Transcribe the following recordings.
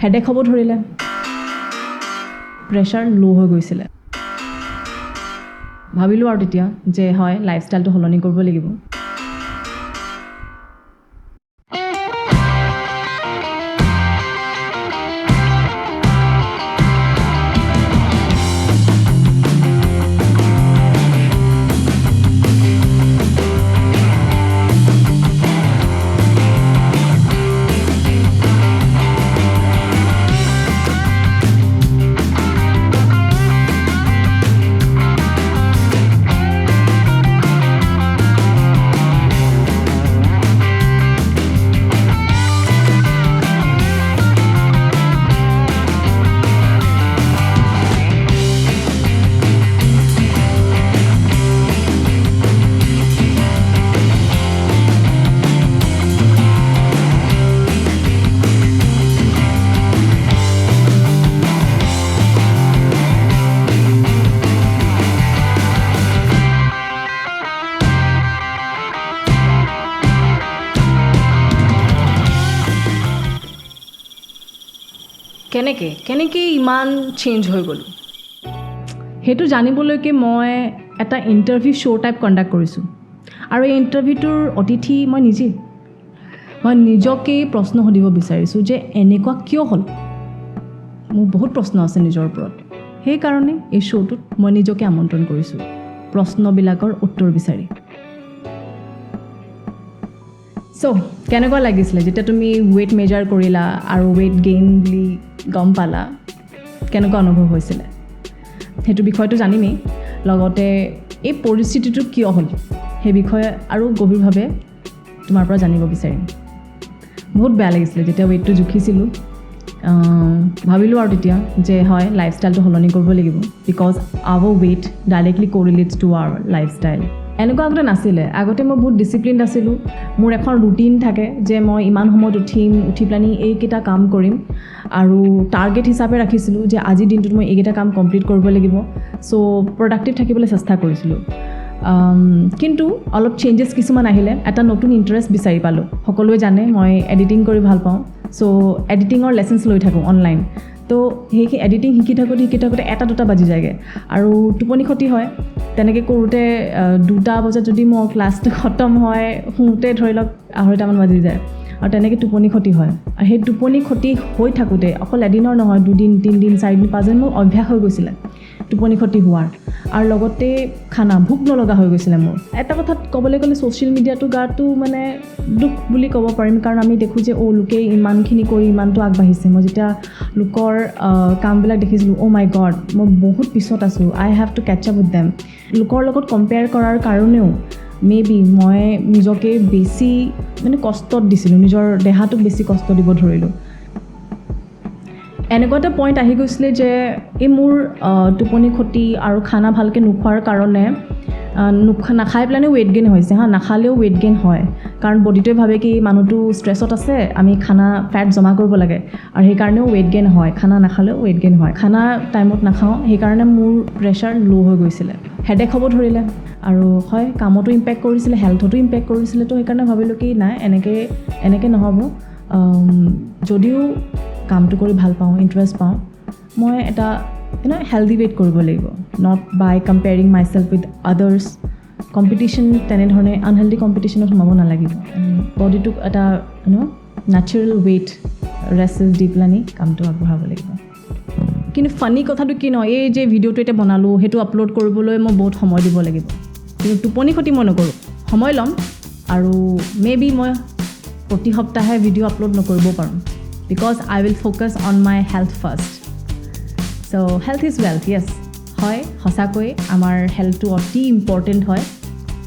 Headache হ'ব ধৰিলে, pressure low' হৈ গৈছিলে। ভাবিলোঁ আৰু তেতিয়া যে হয় লাইফষ্টাইলটো সলনি কৰিব লাগিব। কেনেকৈ ইমান চেঞ্জ হৈ গ'লোঁ সেইটো জানিবলৈকে মই এটা ইণ্টাৰভিউ শ্ব' টাইপ কণ্ডাক্ট কৰিছোঁ। আৰু এই ইণ্টাৰভিউটোৰ অতিথি মই নিজকেই প্ৰশ্ন সুধিব বিচাৰিছোঁ যে এনেকুৱা কিয় হ'ল। মোৰ বহুত প্ৰশ্ন আছে নিজৰ ওপৰত, সেইকাৰণে এই শ্ব'টোত মই নিজকে আমন্ত্ৰণ কৰিছোঁ প্ৰশ্নবিলাকৰ উত্তৰ বিচাৰি। কেনেকুৱা লাগিছিলে যেতিয়া তুমি ৱেইট মেজাৰ কৰিলা আৰু ৱেইট গেইন বুলি গম পালা, কেনেকুৱা অনুভৱ হৈছিলে সেইটো বিষয়টো জানিমেই, লগতে এই পৰিস্থিতিটো কিয় হ'ল সেই বিষয়ে আৰু গভীৰভাৱে তোমাৰ পৰা জানিব বিচাৰিম। বহুত বেয়া লাগিছিলে যেতিয়া ৱেইটটো জুখিছিলোঁ। ভাবিলোঁ আৰু তেতিয়া যে হয় লাইফষ্টাইলটো সলনি কৰিব লাগিব, because our weight directly correlates to our lifestyle. এনেকুৱা আগতে নাছিলে। আগতে মই বহুত ডিচিপ্লিনড আছিলোঁ। মোৰ এখন ৰুটিন থাকে যে মই ইমান সময়ত উঠি পেলানি এইকেইটা কাম কৰিম, আৰু টাৰ্গেট হিচাপে ৰাখিছিলোঁ যে আজিৰ দিনটোত মই এইকেইটা কাম কমপ্লিট কৰিব লাগিব। প্ৰডাক্টিভ থাকিবলৈ চেষ্টা কৰিছিলোঁ। কিন্তু অলপ চেঞ্জেছ কিছুমান আহিলে, এটা নতুন ইণ্টাৰেষ্ট বিচাৰি পালোঁ। সকলোৱে জানে মই এডিটিং কৰি ভাল পাওঁ, এডিটিঙৰ লেচনছ লৈ থাকোঁ অনলাইন। সেই এডিটিং শিকি থাকোঁতে 1-2 বাজি যায়গৈ আৰু টোপনি ক্ষতি হয়। তেনেকৈ কৰোঁতে 2টা বজাত যদি মোৰ ক্লাছটো খতম হয়, শুওঁতে ধৰি লওক 2:30মান বাজি যায়, আৰু তেনেকৈ টোপনি ক্ষতি হয়। আৰু সেই টোপনি ক্ষতি হৈ থাকোঁতে অকল এদিনৰ নহয়, 2 দিন 3 দিন 4 দিন 5 দিন মোৰ অভ্যাস হৈ গৈছিলে টোপনি ক্ষতি হোৱাৰ, আৰু লগতে ভোক নলগা হৈ গৈছিলে মোৰ। এটা কথাত ক'বলৈ গ'লে ছ'চিয়েল মিডিয়াটো গাটো মানে দুখ বুলি ক'ব পাৰিম, কাৰণ আমি দেখোঁ যে লোকে ইমানখিনি কৰি ইমানটো আগবাঢ়িছে। মই যেতিয়া লোকৰ কামবিলাক দেখিছিলোঁ, মাই গড মই বহুত পিছত আছোঁ, I have to catch up with them. লোকৰ লগত কম্পেয়াৰ কৰাৰ কাৰণেও মেবি মই নিজকে বেছি কষ্টত দিছিলোঁ, নিজৰ দেহাটোক বেছি কষ্ট দিব ধৰিলোঁ। এনেকুৱা এটা পইণ্ট আহি গৈছিলে যে এই মোৰ টোপনি ক্ষতি আৰু খানা ভালকৈ নোখোৱাৰ কাৰণে নাখাই পেলাই ৱেইট গেইন হৈছে। নাখালেও ৱেইট গেইন হয়, কাৰণ বডিটোৱে ভাবে কি মানুহটো ষ্ট্ৰেছত আছে, আমি ফেট জমা কৰিব লাগে, আৰু সেইকাৰণেও ৱেইট গেইন হয়। খানা নাখালেও ৱেইট গেইন হয়। খানা টাইমত নাখাওঁ, সেইকাৰণে মোৰ প্ৰেছাৰ ল' হৈ গৈছিলে, হেডেক হ'ব ধৰিলে, আৰু হয় কামতো ইম্পেক্ট কৰিছিলে, হেল্থতো ইম্পেক্ট কৰিছিলে। সেইকাৰণে ভাবিলোঁ কি নাই, এনেকৈ নহ'ব। যদিও কামটো কৰি ভাল পাওঁ, ইণ্টাৰেষ্ট পাওঁ, মই এটা হেল্ডি ৱেইট কৰিব লাগিব, not by comparing myself with others. Competition তেনেধৰণে আনহেল্ডি কম্পিটিশ্যনত সোমাব নালাগিব। বডিটোক এটা নেচাৰেল ৱেইট ৰেচেছ দি পেলানি কামটো আগবঢ়াব লাগিব। কিন্তু ফানি কথাটো কি নহয়, এই যে ভিডিঅ'টো এতিয়া বনালোঁ, সেইটো আপলোড কৰিবলৈ মই বহুত সময় দিব লাগিব। কিন্তু টোপনি ক্ষতি মই নকৰোঁ, সময় ল'ম, আৰু মেবি মই প্ৰতি সপ্তাহে ভিডিঅ' আপলোড নকৰিব পাৰোঁ, because I will focus on my health first. Health is wealth, yes হয়, সঁচাকৈ আমাৰ হেল্থটো অতি ইম্পৰ্টেণ্ট হয়।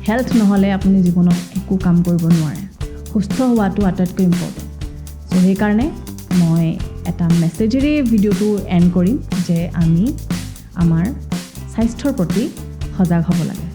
হেল্থ নহ'লে আপুনি জীৱনত একো কাম কৰিব নোৱাৰে। সুস্থ হোৱাটো আটাইতকৈ ইম্পৰ্টেণ্ট। সেইকাৰণে মই এটা মেছেজেৰে ভিডিঅ'টো এণ্ড কৰিম যে আমি আমাৰ স্বাস্থ্যৰ প্ৰতি সজাগ হ'ব লাগে।